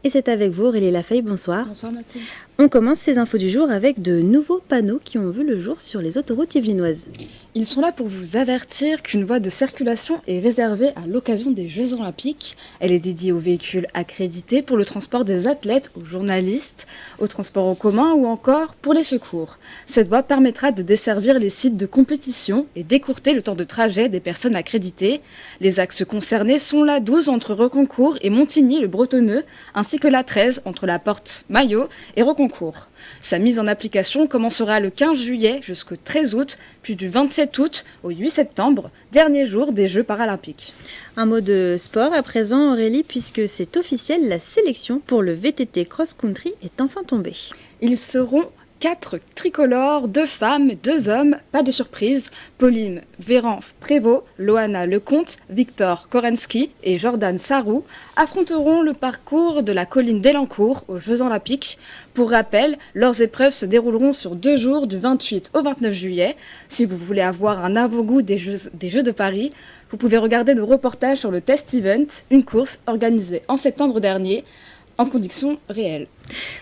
Et c'est avec vous Aurélie Lafay, bonsoir. Bonsoir Mathilde. On commence ces infos du jour avec de nouveaux panneaux qui ont vu le jour sur les autoroutes yvelinoises. Ils sont là pour vous avertir qu'une voie de circulation est réservée à l'occasion des Jeux Olympiques. Elle est dédiée aux véhicules accrédités pour le transport des athlètes, aux journalistes, aux transports en commun ou encore pour les secours. Cette voie permettra de desservir les sites de compétition et d'écourter le temps de trajet des personnes accréditées. Les axes concernés sont la 12 entre Reconcourt et Montigny-le-Bretonneux, ainsi que la 13 entre la porte Maillot et Reconcourt. Sa mise en application commencera le 15 juillet jusqu'au 13 août, puis du 27 août au 8 septembre, dernier jour des Jeux paralympiques. Un mot de sport à présent Aurélie, puisque c'est officiel, la sélection pour le VTT cross-country est enfin tombée. Ils seront 4 tricolores, 2 femmes, 2 hommes, pas de surprise. Pauline Véran-Prévost, Loana Lecomte, Victor Korensky et Jordan Sarrou affronteront le parcours de la colline d'Elancourt aux Jeux Olympiques. Pour rappel, leurs épreuves se dérouleront sur 2 jours du 28 au 29 juillet. Si vous voulez avoir un avant-goût des Jeux de Paris, vous pouvez regarder nos reportages sur le Test Event, une course organisée en septembre dernier en conditions réelles.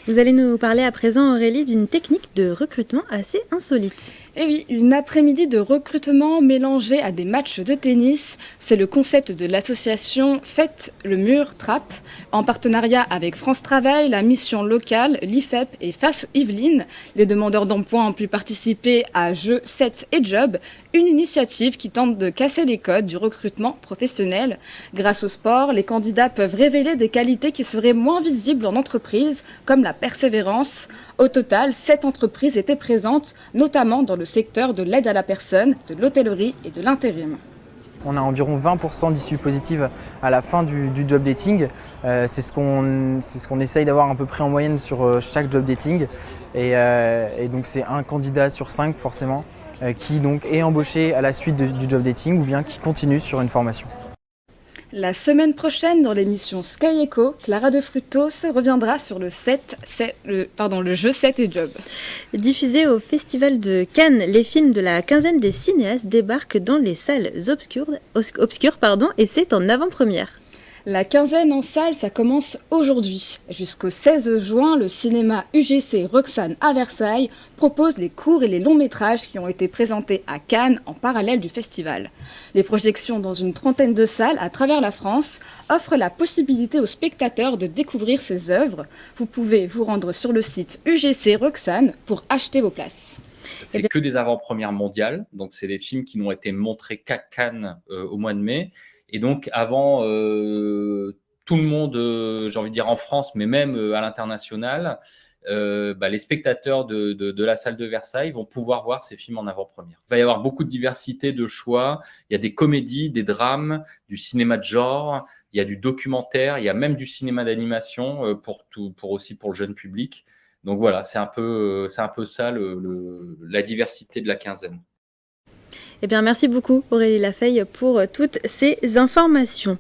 Vous allez nous parler à présent Aurélie d'une technique de recrutement assez insolite. Et oui, une après-midi de recrutement mélangée à des matchs de tennis, c'est le concept de l'association Faites le mur Trappe, en partenariat avec France Travail, la mission locale, l'IFEP et FAS Yvelines. Les demandeurs d'emploi ont pu participer à Jeux 7 et Job, une initiative qui tente de casser les codes du recrutement professionnel. Grâce au sport, les candidats peuvent révéler des qualités qui seraient moins visibles en entreprise, comme la persévérance. Au total, 7 entreprises étaient présentes, notamment dans le secteur de l'aide à la personne, de l'hôtellerie et de l'intérim. On a environ 20% d'issues positives à la fin du job dating. C'est ce qu'on essaye d'avoir à peu près en moyenne sur chaque job dating. Et donc c'est un candidat sur 5 forcément qui donc est embauché à la suite du job dating ou bien qui continue sur une formation. La semaine prochaine, dans l'émission Sky Echo, Clara de Frutos reviendra sur le jeu 7 et Job. Diffusés au Festival de Cannes, les films de la quinzaine des cinéastes débarquent dans les salles obscures et c'est en avant-première. La quinzaine en salle, ça commence aujourd'hui. Jusqu'au 16 juin, le cinéma UGC Roxane à Versailles propose les courts et les longs métrages qui ont été présentés à Cannes en parallèle du festival. Les projections dans une trentaine de salles à travers la France offrent la possibilité aux spectateurs de découvrir ces œuvres. Vous pouvez vous rendre sur le site UGC Roxane pour acheter vos places. C'est que des avant-premières mondiales, donc c'est des films qui n'ont été montrés qu'à Cannes au mois de mai. Et donc, avant tout le monde, j'ai envie de dire en France, mais même à l'international, les spectateurs de la salle de Versailles vont pouvoir voir ces films en avant-première. Il va y avoir beaucoup de diversité de choix. Il y a des comédies, des drames, du cinéma de genre, il y a du documentaire, il y a même du cinéma d'animation pour le jeune public. Donc voilà, c'est un peu ça la diversité de la quinzaine. Eh bien, merci beaucoup Aurélie Lafay pour toutes ces informations.